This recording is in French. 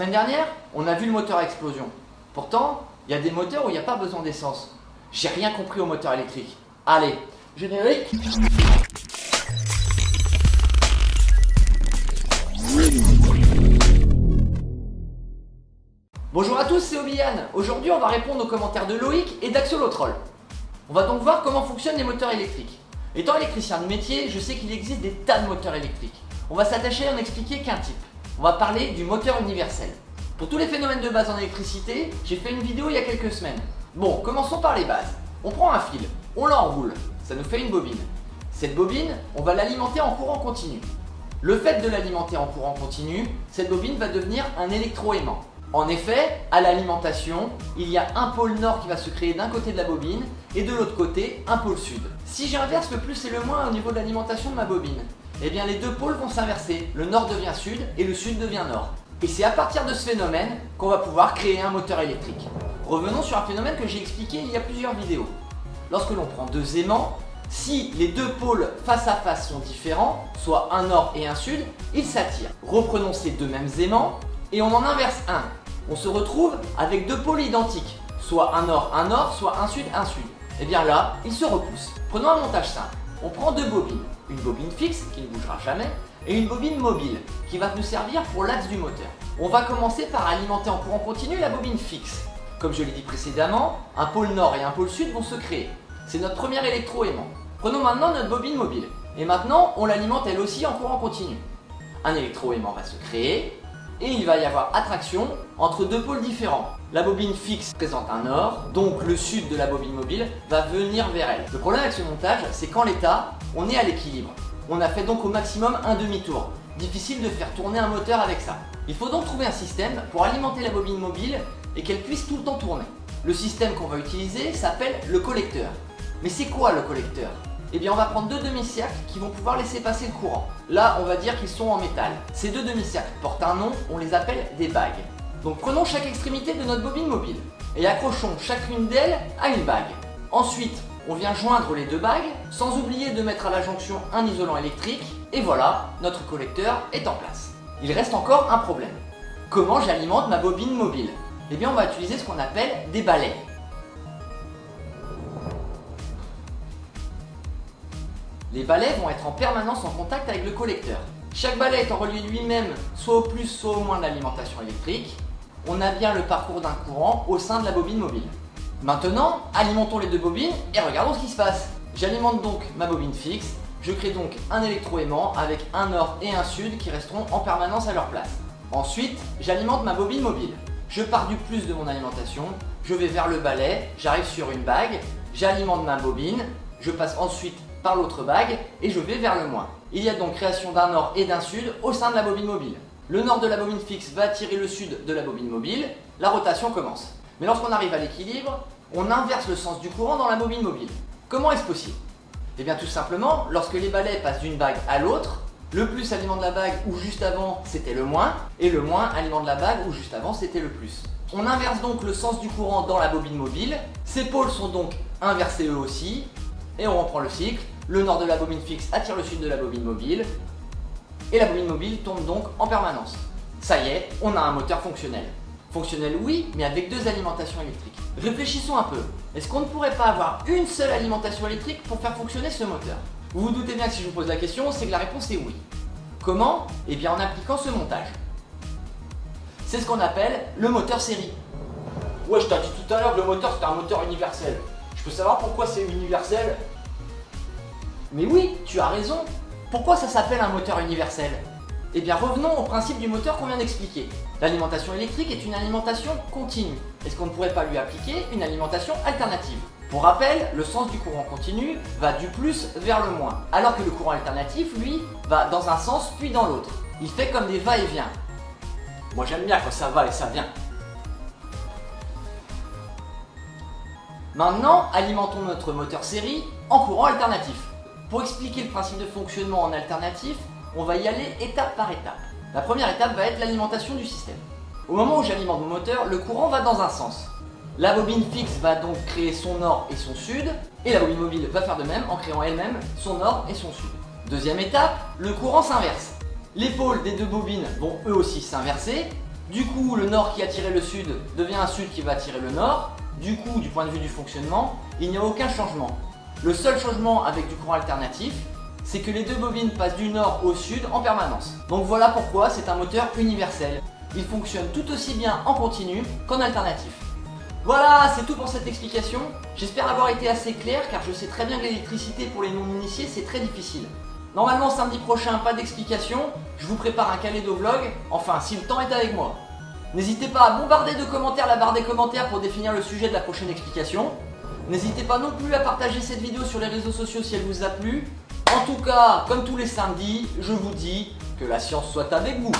semaine dernière, on a vu le moteur à explosion. Pourtant, il y a des moteurs où il n'y a pas besoin d'essence. J'ai rien compris au moteur électrique. Allez, générique. Bonjour à tous, c'est Obian. Aujourd'hui, on va répondre aux commentaires de Loïc et d'Axolotroll. On va donc voir comment fonctionnent les moteurs électriques. Étant électricien de métier, je sais qu'il existe des tas de moteurs électriques. On va s'attacher à en expliquer qu'un type. On va parler du moteur universel. Pour tous les phénomènes de base en électricité, j'ai fait une vidéo il y a quelques semaines. Bon, commençons par les bases. On prend un fil, on l'enroule, ça nous fait une bobine. Cette bobine, on va l'alimenter en courant continu. Le fait de l'alimenter en courant continu, cette bobine va devenir un électroaimant. En effet, à l'alimentation, il y a un pôle nord qui va se créer d'un côté de la bobine et de l'autre côté, un pôle sud. Si j'inverse le plus et le moins au niveau de l'alimentation de ma bobine, eh bien les deux pôles vont s'inverser. Le nord devient sud et le sud devient nord. Et c'est à partir de ce phénomène qu'on va pouvoir créer un moteur électrique. Revenons sur un phénomène que j'ai expliqué il y a plusieurs vidéos. Lorsque l'on prend deux aimants, si les deux pôles face à face sont différents, soit un nord et un sud, ils s'attirent. Reprenons ces deux mêmes aimants et on en inverse un. On se retrouve avec deux pôles identiques, soit un nord, soit un sud. Et bien là, ils se repoussent. Prenons un montage simple. On prend deux bobines, une bobine fixe qui ne bougera jamais et une bobine mobile qui va nous servir pour l'axe du moteur. On va commencer par alimenter en courant continu la bobine fixe. Comme je l'ai dit précédemment, un pôle nord et un pôle sud vont se créer. C'est notre premier électroaimant. Prenons maintenant notre bobine mobile et maintenant on l'alimente elle aussi en courant continu. Un électroaimant va se créer et il va y avoir attraction entre deux pôles différents. La bobine fixe présente un nord, donc le sud de la bobine mobile va venir vers elle. Le problème avec ce montage, c'est qu'en l'état, on est à l'équilibre. On a fait donc au maximum un demi-tour. Difficile de faire tourner un moteur avec ça. Il faut donc trouver un système pour alimenter la bobine mobile et qu'elle puisse tout le temps tourner. Le système qu'on va utiliser s'appelle le collecteur. Mais c'est quoi le collecteur ? Eh bien on va prendre deux demi-cercles qui vont pouvoir laisser passer le courant. Là on va dire qu'ils sont en métal. Ces deux demi-cercles portent un nom, on les appelle des bagues. Donc prenons chaque extrémité de notre bobine mobile et accrochons chacune d'elles à une bague. Ensuite on vient joindre les deux bagues sans oublier de mettre à la jonction un isolant électrique et voilà, notre collecteur est en place. Il reste encore un problème. Comment j'alimente ma bobine mobile ? Eh bien on va utiliser ce qu'on appelle des balais. Les balais vont être en permanence en contact avec le collecteur. Chaque balai étant relié lui-même soit au plus soit au moins de l'alimentation électrique, on a bien le parcours d'un courant au sein de la bobine mobile. Maintenant, alimentons les deux bobines et regardons ce qui se passe. J'alimente donc ma bobine fixe, je crée donc un électroaimant avec un nord et un sud qui resteront en permanence à leur place. Ensuite, j'alimente ma bobine mobile. Je pars du plus de mon alimentation, je vais vers le balai, j'arrive sur une bague, j'alimente ma bobine, je passe ensuite par l'autre bague et je vais vers le moins. Il y a donc création d'un nord et d'un sud au sein de la bobine mobile. Le nord de la bobine fixe va attirer le sud de la bobine mobile, la rotation commence. Mais lorsqu'on arrive à l'équilibre, on inverse le sens du courant dans la bobine mobile. Comment est-ce possible ? Eh bien tout simplement, lorsque les balais passent d'une bague à l'autre, le plus alimente la bague où juste avant c'était le moins, et le moins alimente la bague où juste avant c'était le plus. On inverse donc le sens du courant dans la bobine mobile, ces pôles sont donc inversés eux aussi, et on reprend le cycle, le nord de la bobine fixe attire le sud de la bobine mobile, et la bobine mobile tourne donc en permanence. Ça y est, on a un moteur fonctionnel. Fonctionnel oui, mais avec deux alimentations électriques. Réfléchissons un peu, est-ce qu'on ne pourrait pas avoir une seule alimentation électrique pour faire fonctionner ce moteur ? Vous vous doutez bien que si je vous pose la question, c'est que la réponse est oui. Comment ? Eh bien en appliquant ce montage. C'est ce qu'on appelle le moteur série. Ouais, je t'ai dit tout à l'heure que le moteur c'était un moteur universel. Je peux savoir pourquoi c'est universel ? Mais oui, tu as raison. Pourquoi ça s'appelle un moteur universel ? Eh bien revenons au principe du moteur qu'on vient d'expliquer. L'alimentation électrique est une alimentation continue. Est-ce qu'on ne pourrait pas lui appliquer une alimentation alternative ? Pour rappel, le sens du courant continu va du plus vers le moins, alors que le courant alternatif, lui, va dans un sens puis dans l'autre. Il fait comme des va-et-vient. Moi j'aime bien quand ça va et ça vient. Maintenant, alimentons notre moteur série en courant alternatif. Pour expliquer le principe de fonctionnement en alternatif, on va y aller étape par étape. La première étape va être l'alimentation du système. Au moment où j'alimente mon moteur, le courant va dans un sens. La bobine fixe va donc créer son nord et son sud, et la bobine mobile va faire de même en créant elle-même son nord et son sud. Deuxième étape, le courant s'inverse. Les pôles des deux bobines vont eux aussi s'inverser, Du coup, le nord qui attirait le sud devient un sud qui va attirer le nord. Du coup, du point de vue du fonctionnement, il n'y a aucun changement. Le seul changement avec du courant alternatif, c'est que les deux bobines passent du nord au sud en permanence. Donc voilà pourquoi c'est un moteur universel. Il fonctionne tout aussi bien en continu qu'en alternatif. Voilà, c'est tout pour cette explication. J'espère avoir été assez clair car je sais très bien que l'électricité pour les non-initiés c'est très difficile. Normalement samedi prochain, pas d'explication, je vous prépare un Kalédo vlog, enfin si le temps est avec moi. N'hésitez pas à bombarder de commentaires la barre des commentaires pour définir le sujet de la prochaine explication. N'hésitez pas non plus à partager cette vidéo sur les réseaux sociaux si elle vous a plu. En tout cas, comme tous les samedis, je vous dis que la science soit avec vous.